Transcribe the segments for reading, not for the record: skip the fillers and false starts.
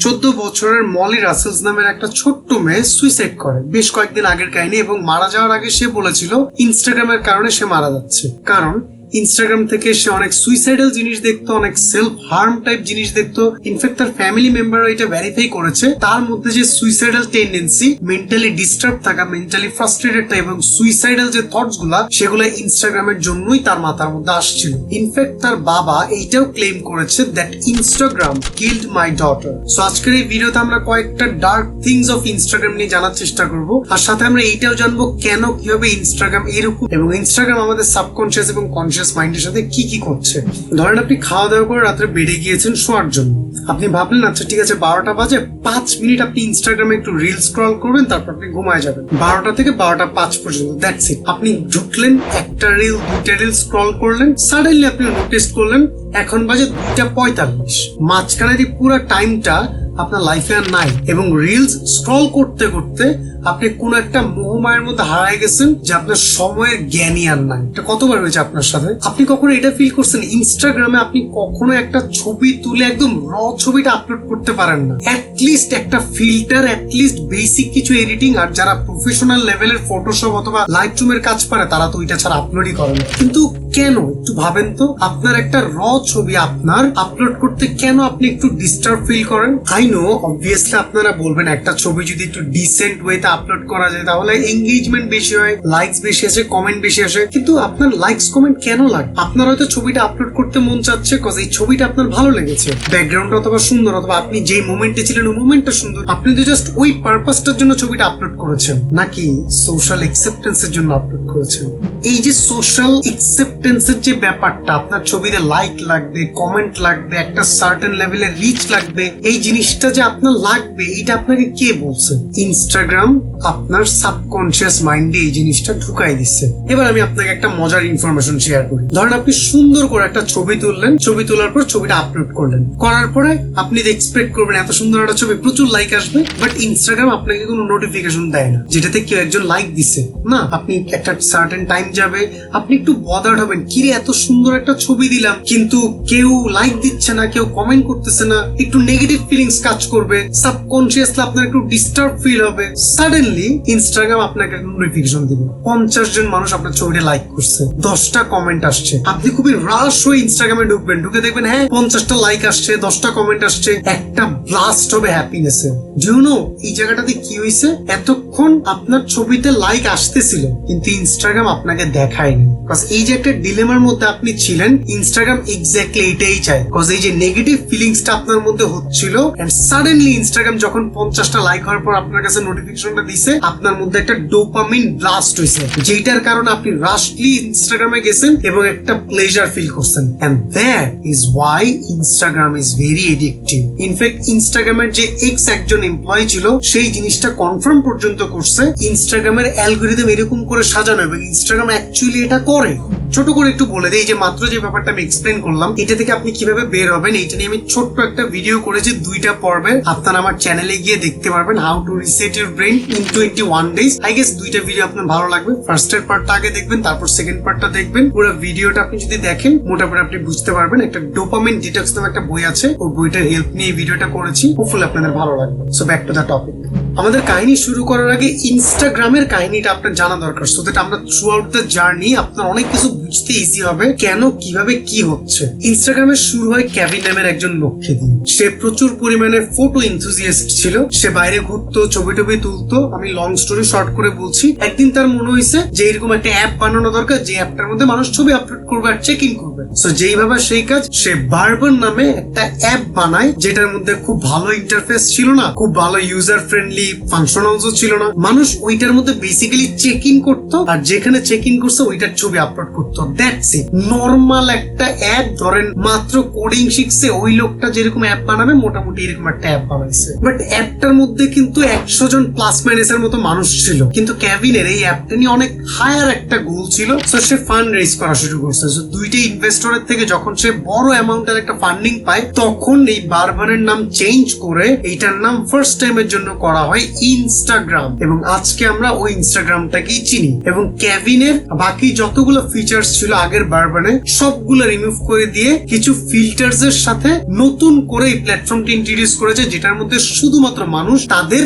14 বছরের মলি রাসেলস নামের একটা ছোট্ট মেয়ে সুইসাইড করে বেশ কয়েকদিন আগের কাহিনী, এবং মারা যাওয়ার আগে সে বলেছিল ইনস্টাগ্রামের কারণে সে মারা যাচ্ছে। কারণ ইনস্টাগ্রাম থেকে সে অনেক সুইসাইডাল জিনিস দেখতো, অনেক সেলফ হার্ম টাইপ জিনিস দেখতো। ইনফ্যাক্ট তার ফ্যামিলি মেম্বাররা এটা ভেরিফাই করেছে, তার মধ্যে যে সুইসাইডাল টেন্ডেন্সি, মেন্টালি ডিস্টার্ব থাকা, মেন্টালি ফ্রাস্ট্রেটেড থাকা এবং সুইসাইডাল যে থটস গুলা, সেগুলো ইনস্টাগ্রামের জন্যই তার মাথার মধ্যে আসছিল। ইনফ্যাক্ট তার বাবা এইটাও ক্লেম করেছে that Instagram killed my daughter. So আজকের এই ভিডিওতে আমরা কয়েকটা ডার্ক থিংস অফ ইনস্টাগ্রাম নিয়ে জানার চেষ্টা করব, আর সাথে আমরা এইটাও জানবো কেন, কিভাবে ইনস্টাগ্রাম এরকম, এবং ইনস্টাগ্রাম আমাদের সাবকনসিয়াস এবং কনসিয়াস মাইন্ডের সাথে কি কি করছে। ধরেন আপনি খাওয়া দাওয়া করে রাত্রে বেডে গিয়েছেন শোয়ার জন্য, আপনি ভাবলেন আচ্ছা ঠিক আছে 12টা বাজে, 5 মিনিট আপনি ইনস্টাগ্রামে একটু রিল স্ক্রল করবেন, তারপর আপনি ঘুমায় যাবেন 12টা থেকে 12টা 5 পর্যন্ত। That's it. আপনি ঢুকলেন, একটা রিল 2টা রিল স্ক্রল করলেন, সাডেনলি আপনি নোটিস করলেন এখন বাজে 2:45। মাঝখানের এই পুরো টাইমটা আপনার লাইফে আর নাই, এবং রিলস স্ক্রল করতে করতে আপনি কোন একটা মোহমায়ের মধ্যে হারায় গেছেন যে আপনার সময়ের জ্ঞানই আর নাই। এটা কতবার হয়েছে আপনার সাথে? আপনি কখনো এটা ফিল করছেন ইনস্টাগ্রামে আপনি কখনো একটা ছবি তুলে একদম র ছবিটা আপলোড করতে পারেন না? অ্যাটলিস্ট একটা ফিল্টার, অ্যাটলিস্ট বেসিক কিছু এডিটিং, আর যারা প্রফেশনাল লেভেলের ফটোশপ অথবা লাইটরুমের কাজ পারে তারা তো ওইটা ছাড়া আপলোডই করে না। কিন্তু কেন একটু ভাবেন তো, আপনার একটা র ছবি আপনার আপলোড করতে কেন আপনি একটু ডিস্টার্ব ফিল করেন? আই নো অবভিয়াসলি আপনারা বলবেন একটা ছবি যদি একটু ডিসেন্ট ওয়েতে আপলোড করা যায় তাহলে এঙ্গেজমেন্ট বেশি হয়, লাইকস বেশি আসে, কমেন্ট বেশি আসে। কিন্তু আপনার লাইকস কমেন্ট কেন লাগে? আপনার হয়তো ছবিটা আপলোড করতে মন চাচ্ছে কজ এই ছবিটা আপনার ভালো লেগেছে, ব্যাকগ্রাউন্ড অথবা সুন্দর, অথবা আপনি যেই মোমেন্টে ছিলেন ওই মোমেন্টটা সুন্দর, আপনি তো জাস্ট ওই পারপাসটার জন্য ছবিটা আপলোড করেছেন, নাকি সোশ্যাল অ্যাকসেপ্টেন্সের জন্য আপলোড করেছেন? এই যে সোশ্যাল অ্যাকসেপ্টেন্সের যে ব্যাপারটা, আপনার ছবিতে লাইক লাগবে, কমেন্ট লাগবে, একটা সার্টেন লেভেলের রিচ লাগবে, এই জিনিসটা যে আপনার লাগবে এটা আপনাকে কে বলছে? ইনস্টাগ্রাম আপনার সাবকনসিয়াস মাইন্ডে এই জিনিসটা ঢুকাই দিচ্ছে। এবার আমি আপনাকে একটা মজার ইনফরমেশন শেয়ার করি। ধরেন আপনি সুন্দর করে একটা ছবি তুললেন, ছবি তোলার পর ছবিটা আপলোড করলেন, করার পরে আপনি এক্সপেক্ট করবেন এত সুন্দর একটা ছবি প্রচুর লাইক আসবে, বাট ইনস্টাগ্রাম আপনাকে কোনো নোটিফিকেশন দেয় না যেটাতে কেউ একজন লাইক দিছে না। আপনি একটা সার্টেন টাইম যাবে, আপনি একটু বদার্ড হবেন, কিরে এত সুন্দর একটা ছবি দিলাম কিন্তু কেউ লাইক দিচ্ছে না, কেউ কমেন্ট করতেছে না, একটু নেগেটিভ ফিলিংস কাজ করবে, সাবকনসিয়াসলি আপনার একটু ডিস্টার্ব ফিল হবে। সাডেনলি ইনস্টাগ্রাম আপনাকে নোটিফিকেশন দিবে 50 জন মানুষ আপনার ছবিটা লাইক করছে, 10টা কমেন্ট আসছে। আপনি খুবই রাশ হয়ে ইনস্টাগ্রামে ঢুকবেন, ঢুকে দেখবেন হ্যাঁ 50টা লাইক আসছে, 10টা কমেন্ট আসছে, একটা ব্লাস্ট হবে হ্যাপিনেসে। ডু ইউ নো এই জায়গাটাতে কি হয়েছে? এতক্ষণ আপনার ছবিতে লাইক আসতেছিল কিন্তু ইনস্টাগ্রাম আপনাকে দেখায়নি, কজ এই যে একটা ডিলেমার মধ্যে আপনি ছিলেন। ইনস্টাগ্রাম এক্স্যাক্টলি এটাই চায়, কজ এই যে নেগেটিভ ফিলিংসটা আপনার মধ্যে হচ্ছিল, এন্ড সাডেনলি ইনস্টাগ্রাম যখন 50টা লাইক হওয়ার পর আপনার কাছে নোটিফিকেশনটা দিছে, আপনার মধ্যে একটা ডোপামিন ব্লাস্ট হয়েছে, যেটার কারণে আপনি রাশলি ইনস্টাগ্রামে গেছেন এবং একটা প্লেজার ফিল করছেন। And that is why Instagram is very addictive. In fact ইনস্টাগ্রামের যে এক্স একজন এমপ্লয়ি ছিল সেই জিনিসটা কনফার্ম পর্যন্ত করছে, ইনস্টাগ্রামের অ্যালগরিদম এরকম করে সাজানো এবং ইনস্টাগ্রাম অ্যাকচুয়ালি এটা করে। ছোট করে একটু বলে দেই, যে মাত্র যে ব্যাপারটা আমি এক্সপ্লেন করলাম এটা থেকে আপনি কিভাবে বের হবেন, এইটা নিয়ে আমি ছোট্ট একটা ভিডিও করেছি 2টা পর্বে, আপনারা আমার চ্যানেলে গিয়ে দেখতে পারবেন, how to reset your brain in 21 days. I guess 2টা ভিডিও আপনার ভালো লাগবে। ফার্স্টের পার্টটা আগে দেখবেন, তারপর সেকেন্ড পার্টটা দেখবেন। পুরো ভিডিওটা আপনি যদি দেখেন মোটামুটি আপনি বুঝতে পারবেন। একটা ডোপামিন ডিটক্স নামে একটা বই আছে, ওই বইটার হেল্প নিয়ে এই ভিডিওটা করেছি, হোপফুলি আপনাদের ভালো লাগবে। So back to the topic. আমাদের কাহিনী শুরু করার আগে ইনস্টাগ্রামের কাহিনীটা আপনার জানা দরকার, সো দ্যাট আমরা থ্রু আউট দ্য জার্নি আপনার অনেক কিছু বুঝতে ইজি হবে, কেন কিভাবে কি হচ্ছে। ইনস্টাগ্রামের শুরু হয় কেভিন নামের একজন লোককে দিয়ে। সে প্রচুর পরিমাণে ফটো এনথুজিয়াস্ট ছিল, সে বাইরে ঘুরতো, ছবি টবি তুলতো। আমি লং স্টোরি শর্ট করে বলছি, একদিন তার মনে হয়েছে যে এরকম একটা অ্যাপ বানানো দরকার, যে অ্যাপটার মধ্যে মানুষ ছবি আপলোড করবে আর চেক ইন করবে। সো যেই ভাবে সেই কাজ, সে বারবার নামে একটা অ্যাপ বানায়, যেটার মধ্যে খুব ভালো ইন্টারফেস ছিল না, খুব ভালো ইউজার ফ্রেন্ডলি ফাংশনালসও ছিল না। মানুষ ওইটার মধ্যে বেসিক্যালি চেক ইন করতো, আর যেখানে চেক ইন করছে ওইটার ছবি আপলোড করতো। That's it. নর্মাল একটা অ্যাপ, ধরেন মাত্র কোডিং শিখছে ওই লোকটা যেরকম অ্যাপ বানাবে মোটামুটি এরকম একটা অ্যাপ বানাইছে, বাট অ্যাপটার মধ্যে কিন্তু 100 জন প্লাস মাইনাসের মতো মানুষ ছিল। কিন্তু কেভিনের এই অ্যাপটা নিয়ে অনেক হায়ার একটা গোল ছিল, সো সে ফান্ড রেজ করা শুরু করছে। সো 2টা ইনভেস্ট ইনভেস্টরের থেকে যখন সে বড় অ্যামাউন্টের একটা ফান্ডিং পায়, তখন এই বারবারের নাম চেঞ্জ করে এইটার নাম ফার্স্ট টাইমের জন্য করা হয় ইনস্টাগ্রাম, এবং আজকে আমরা ওই ইনস্টাগ্রামটাকেই চিনি। এবং কেভিনের বাকি যতগুলো ফিচার্স ছিল আগের বারবারে সবগুলো রিমুভ করে দিয়ে কিছু ফিল্টার্স এর সাথে নতুন করে এই প্ল্যাটফর্মটি ইন্ট্রোডিউস করেছে, যেটার মধ্যে শুধুমাত্র মানুষ তাদের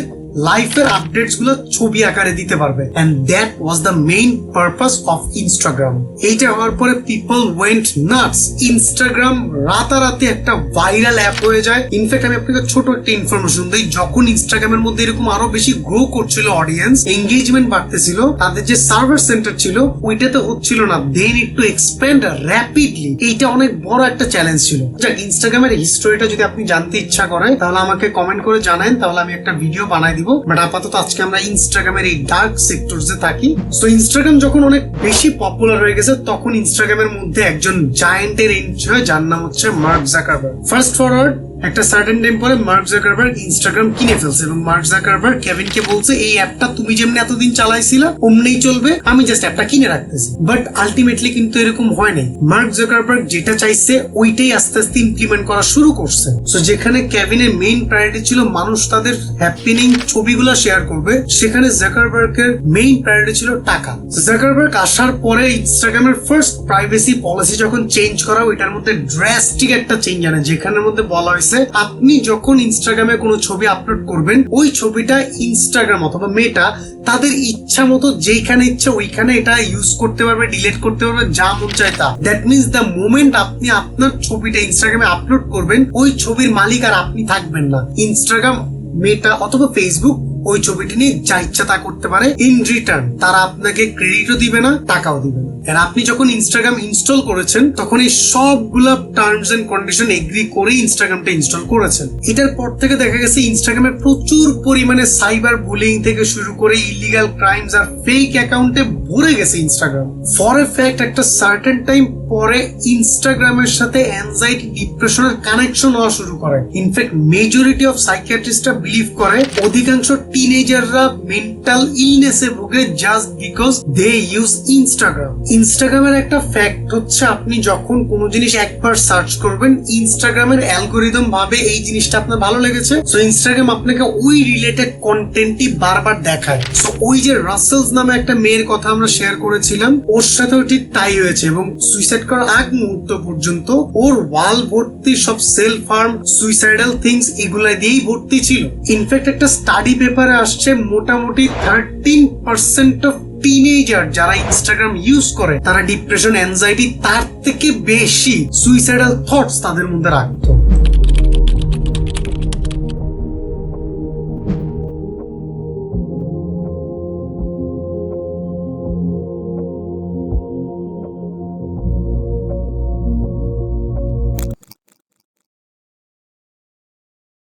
লাইফের আপডেটস গুলো ছবি আকারে দিতে পারবে। And that was the main purpose of Instagram. এইটা হওয়ার পরে পিপল ওয়েন্ট নাটস। ইনস্টাগ্রাম রাতারাতি একটা ভাইরাল অ্যাপ হয়ে যায়। ইনফ্যাক্ট আমি আপনাকে ছোট একটা ইনফরমেশন দিই, যখন ইনস্টাগ্রামের মধ্যে এরকম আরো বেশি গ্রো করছিল, অডিয়েন্স এঙ্গেজমেন্ট বাড়তেছিল, তাদের যে সার্ভার সেন্টার ছিল ওইটাতে হচ্ছিল না, they need to expand rapidly. এইটা অনেক বড় একটা চ্যালেঞ্জ ছিল। যাক, ইনস্টাগ্রামের হিস্টোরিটা যদি আপনি জানতে ইচ্ছা করেন তাহলে আমাকে কমেন্ট করে জানান, তাহলে আমি একটা ভিডিও বানাই দিব। বাট আপাতত আজকে আমরা ইনস্টাগ্রামের এই ডার্ক সেক্টরসে থাকি। সো ইনস্টাগ্রাম যখন অনেক বেশি পপুলার হয়ে গেছে, তখন ইনস্টাগ্রামের মধ্যে একজন জায়ান্টের এন্ট্রি হয়, যার নাম হচ্ছে মার্ক জাকারবার্গ। ফার্স্ট ফরওয়ার্ড একটা সার্টেন টাইম পরে মার্ক জাকারবার্গ ইনস্টাগ্রাম কিনে ফেলছে, এবং মার্ক জাকারবার্গ কেভিনকে বলছে এই অ্যাপটা তুমি যেমনি এতদিন চালাইছিলা অমনিই চলবে, আমি জাস্ট অ্যাপটা কিনে রাখতেছি। বাট আলটিমেটলি কিন্তু এরকম হয় নাই। মার্ক জাকারবার্গ যেটা চাইছে ওইটাই আস্তে আস্তে ইমপ্লিমেন্ট করা শুরু করছে। সো যেখানে কেভিনের মেইন প্রায়োরিটি ছিল মানুষ তাদের হ্যাপেনিং ছবিগুলো শেয়ার করবে, সেখানে জাকারবার্গের মেইন প্রায়োরিটি ছিল টাকা। জাকারবার্গ আসার পরে ইনস্টাগ্রামের ফার্স্ট প্রাইভেসি পলিসি যখন চেঞ্জ করা, ওইটার মধ্যে ড্রাস্টিক একটা চেঞ্জ আনে, যেখানের মধ্যে বলা হয়েছে আপনি যখন ইনস্টাগ্রামে কোনো ছবি আপলোড করবেন, ওই ছবিটা ইনস্টাগ্রাম অথবা মেটা তাদের ইচ্ছা মতো যেখানে ইচ্ছা ওইখানে এটা ইউজ করতে পারবে, ডিলিট করতে পারবে, যা মন চায় তা। দ্যাট মিনস দ্য মোমেন্ট আপনি আপনার ছবিটা ইনস্টাগ্রামে আপলোড করবেন, ওই ছবির মালিক আর আপনি থাকবেন না। ইনস্টাগ্রাম, মেটা অথবা ফেসবুক ওই ছবিটি নিয়ে যা ইচ্ছা তা করতে পারে। ইন রিটার্ন তারা আপনাকে ক্রেডিটও দিবে না, টাকাও দিবে না। আর আপনি যখন ইনস্টাগ্রাম ইনস্টল করেছেন তখন এই সবগুলা টার্মস এন্ড কন্ডিশন এগ্রি করে ইনস্টাগ্রামটা ইনস্টল করেছেন। এটার পর থেকে দেখা গেছে ইনস্টাগ্রামের প্রচুর পরিমাণে সাইবার বুলিং থেকে শুরু করে ইলিগাল ক্রাইমস আর ফেক অ্যাকাউন্টে ভরে গেছে ইনস্টাগ্রাম। ফর এ ফ্যাক্ট একটা সার্টেন টাইম পরে ইনস্টাগ্রামের সাথে অ্যাংজাইটি, ডিপ্রেশনের কানেকশন হওয়া শুরু করে। ইনফ্যাক্ট মেজরিটি অফ সাইকিয়াট্রিস্টরা বিলিভ করে অধিকাংশ টিনেজাররা মেন্টাল ইলনেসে ভোগে just because they use Instagram. ইনস্টাগ্রামের একটা ফ্যাক্ট হচ্ছে আপনি যখন কোনো জিনিস একবার সার্চ করবেন, ইনস্টাগ্রামের অ্যালগোরিদম ভাবে এই জিনিসটা আপনার ভালো লেগেছে, সো ইনস্টাগ্রাম আপনাকে ওই রিলেটেড কন্টেন্টই বারবার দেখায়। সো ওই যে রাসেলস নামে একটা মেয়ের কথা আমরা শেয়ার করেছিলাম, ওর সাথেও ঠিক তাই হয়েছে, এবং সুইসাইড করার আগ মুহূর্ত পর্যন্ত ওর ওয়াল ভর্তি সব সেলফ হার্ম, সুইসাইডাল থিংস এগুলা দিয়েই ভর্তি ছিল। ইনফ্যাক্ট একটা স্টাডি পেপারে আসছে মোটামুটি 13% অফ টিনেজার যারা ইনস্টাগ্রাম ইউজ করে তারা ডিপ্রেশন, অ্যাংজাইটি তার থেকে বেশি সুইসাইডাল থটস তাদের মধ্যে রাখতো।